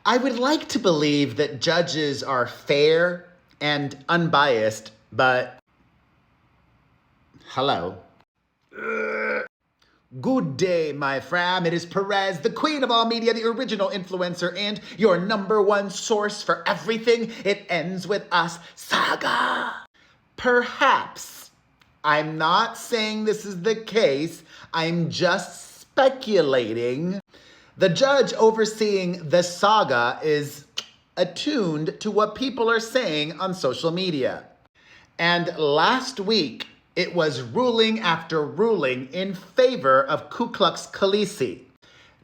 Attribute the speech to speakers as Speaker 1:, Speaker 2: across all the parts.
Speaker 1: I would like to believe that judges are fair and unbiased, but hello. Good day, my fam. It is Perez, the queen of all media, the original influencer, and your number one source for everything It Ends With Us saga. Perhaps. I'm not saying this is the case. I'm just speculating. The judge overseeing the saga is attuned to what people are saying on social media. And last week, it was ruling after ruling in favor of Ku Klux Khaleesi.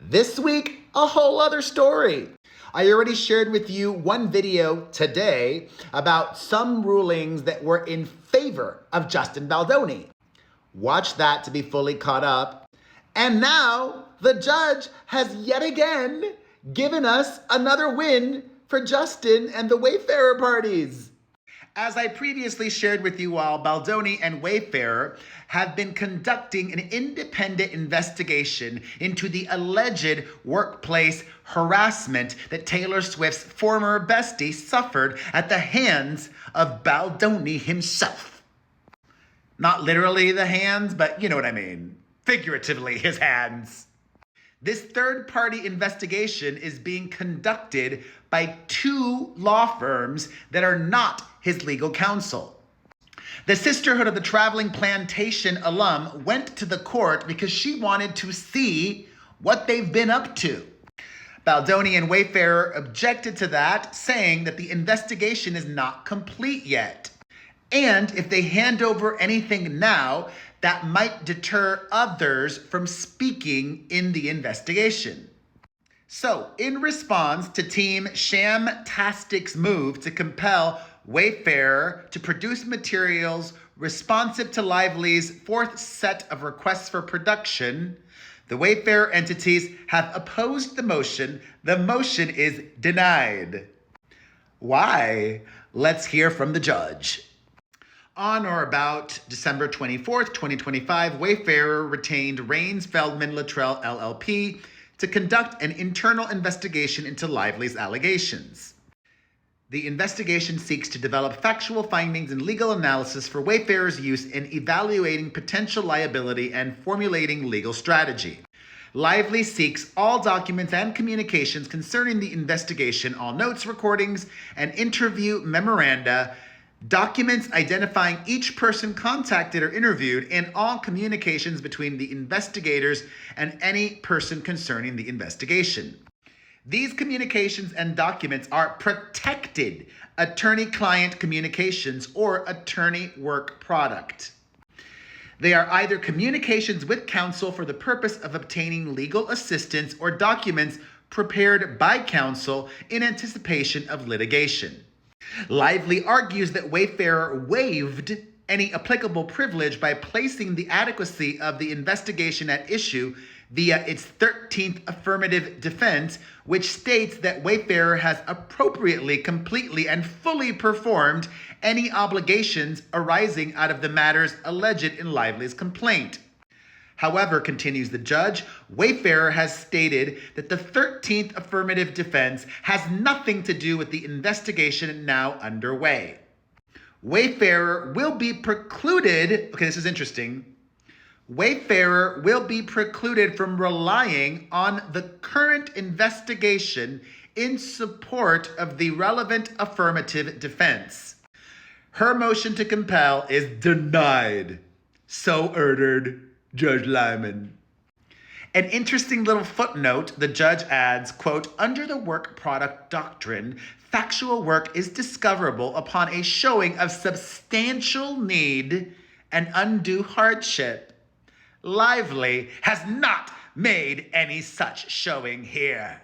Speaker 1: This week, a whole other story. I already shared with you one video today about some rulings that were in favor of Justin Baldoni. Watch that to be fully caught up. And now, the judge has yet again given us another win for Justin and the Wayfarer parties. As I previously shared with you all, Baldoni and Wayfarer have been conducting an independent investigation into the alleged workplace harassment that Taylor Swift's former bestie suffered at the hands of Baldoni himself. Not literally the hands, but you know what I mean. Figuratively, his hands. This third-party investigation is being conducted by two law firms that are not his legal counsel. The Sisterhood of the Traveling Plantation alum went to the court because she wanted to see what they've been up to. Baldoni and Wayfarer objected to that, saying that the investigation is not complete yet. And if they hand over anything now, that might deter others from speaking in the investigation. So, in response to Team Shamtastic's move to compel Wayfarer to produce materials responsive to Lively's fourth set of requests for production, the Wayfarer entities have opposed the motion. The motion is denied. Why? Let's hear from the judge. On or about December 24th, 2025, Wayfarer retained Rains Feldman Luttrell LLP to conduct an internal investigation into Lively's allegations. The investigation seeks to develop factual findings and legal analysis for Wayfarer's use in evaluating potential liability and formulating legal strategy. Lively seeks all documents and communications concerning the investigation, all notes, recordings, and interview memoranda, documents identifying each person contacted or interviewed, and all communications between the investigators and any person concerning the investigation. These communications and documents are protected attorney-client communications or attorney work product. They are either communications with counsel for the purpose of obtaining legal assistance or documents prepared by counsel in anticipation of litigation. Lively argues that Wayfarer waived any applicable privilege by placing the adequacy of the investigation at issue via its 13th affirmative defense, which states that Wayfarer has appropriately, completely, and fully performed any obligations arising out of the matters alleged in Lively's complaint. However, continues the judge, Wayfarer has stated that the 13th affirmative defense has nothing to do with the investigation now underway. Wayfarer will be precluded, okay, this is interesting. Wayfarer will be precluded from relying on the current investigation in support of the relevant affirmative defense. Her motion to compel is denied. So ordered. Judge Lyman. An interesting little footnote, the judge adds, quote, under the work product doctrine, factual work is discoverable upon a showing of substantial need and undue hardship. Lively has not made any such showing here.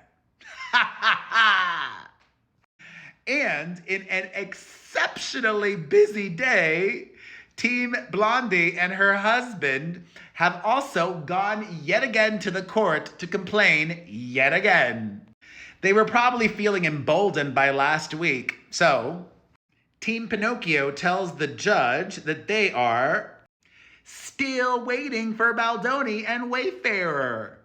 Speaker 1: Ha ha ha! And in an exceptionally busy day, Team Blondie and her husband have also gone yet again to the court to complain yet again. They were probably feeling emboldened by last week. So, Team Pinocchio tells the judge that they are still waiting for Baldoni and Wayfarer.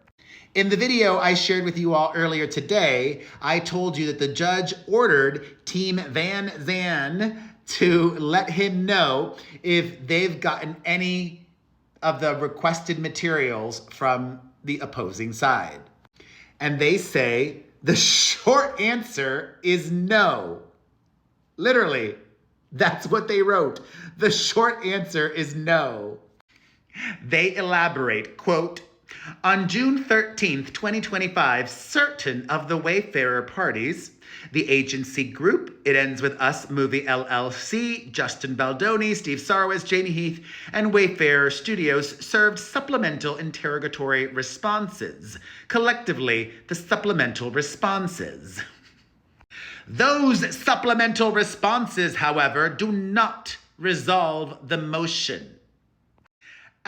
Speaker 1: In the video I shared with you all earlier today, I told you that the judge ordered Team Van Zandt to let him know if they've gotten any of the requested materials from the opposing side. And they say the short answer is no. Literally, that's what they wrote. The short answer is no. They elaborate, quote, on June 13th, 2025, certain of the Wayfarer parties, the agency group, It Ends With Us Movie LLC, Justin Baldoni, Steve Sarwis, Jamie Heath, and Wayfarer Studios served supplemental interrogatory responses. Collectively, the supplemental responses. Those supplemental responses, however, do not resolve the motion.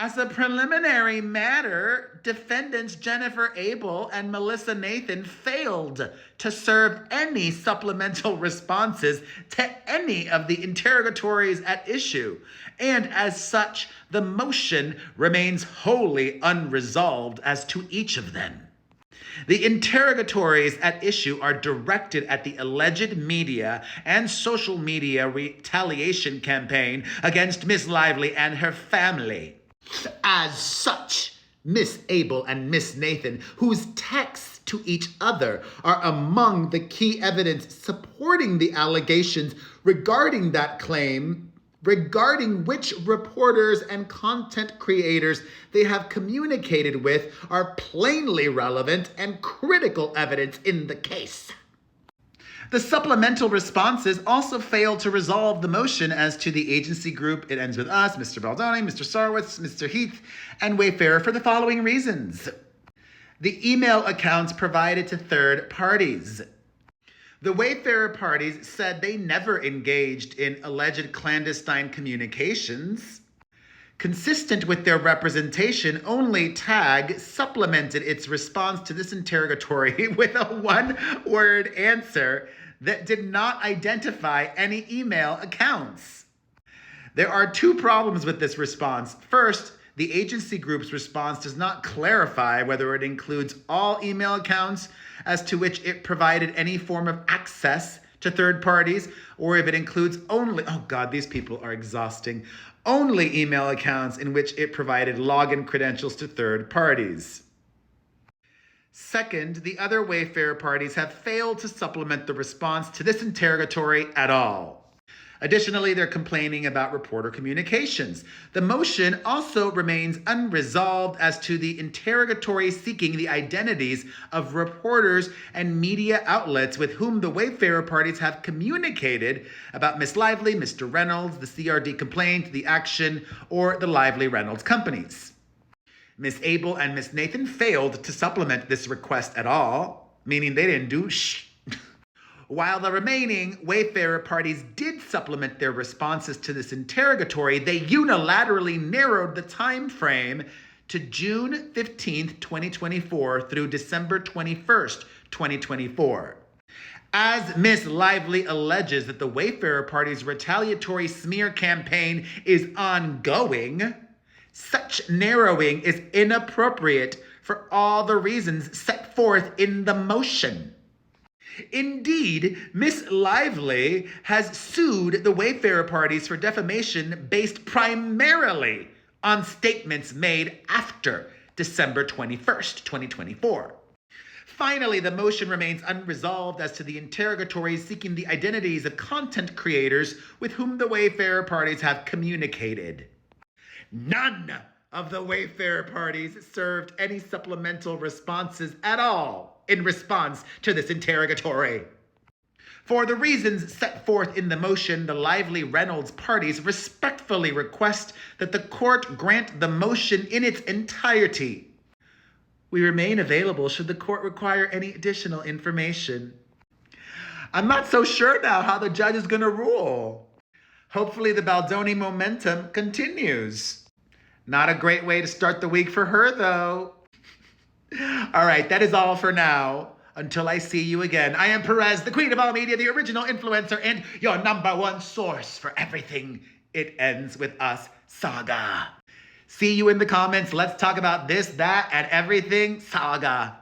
Speaker 1: As a preliminary matter, defendants Jennifer Abel and Melissa Nathan failed to serve any supplemental responses to any of the interrogatories at issue, and as such, the motion remains wholly unresolved as to each of them. The interrogatories at issue are directed at the alleged media and social media retaliation campaign against Miss Lively and her family. As such, Miss Abel and Miss Nathan, whose texts to each other are among the key evidence supporting the allegations regarding that claim, regarding which reporters and content creators they have communicated with, are plainly relevant and critical evidence in the case. The supplemental responses also failed to resolve the motion as to the agency group It Ends With Us, Mr. Baldoni, Mr. Sarwitz, Mr. Heath, and Wayfarer for the following reasons. The email accounts provided to third parties. The Wayfarer parties said they never engaged in alleged clandestine communications. Consistent with their representation, only TAG supplemented its response to this interrogatory with a one-word answer that did not identify any email accounts. There are two problems with this response. First, the agency group's response does not clarify whether it includes all email accounts as to which it provided any form of access to third parties, or if it includes only, oh God, these people are exhausting, only email accounts in which it provided login credentials to third parties. Second, the other Wayfarer parties have failed to supplement the response to this interrogatory at all. Additionally, they're complaining about reporter communications. The motion also remains unresolved as to the interrogatory seeking the identities of reporters and media outlets with whom the Wayfarer parties have communicated about Miss Lively, Mr. Reynolds, the CRD complaint, the action, or the Lively Reynolds companies. Miss Abel and Miss Nathan failed to supplement this request at all, meaning they didn't do While the remaining Wayfarer parties did supplement their responses to this interrogatory, they unilaterally narrowed the time frame to June 15th, 2024 through December 21st, 2024. As Miss Lively alleges that the Wayfarer party's retaliatory smear campaign is ongoing, such narrowing is inappropriate for all the reasons set forth in the motion. Indeed, Miss Lively has sued the Wayfarer parties for defamation based primarily on statements made after December 21st, 2024. Finally, the motion remains unresolved as to the interrogatories seeking the identities of content creators with whom the Wayfarer parties have communicated. None of the Wayfarer parties served any supplemental responses at all in response to this interrogatory. For the reasons set forth in the motion, the Lively Reynolds parties respectfully request that the court grant the motion in its entirety. We remain available should the court require any additional information. I'm not so sure now how the judge is going to rule. Hopefully the Baldoni momentum continues. Not a great way to start the week for her, though. All right, that is all for now. Until I see you again, I am Perez, the queen of all media, the original influencer, and your number one source for everything It Ends With Us saga. See you in the comments. Let's talk about this, that, and everything Saga.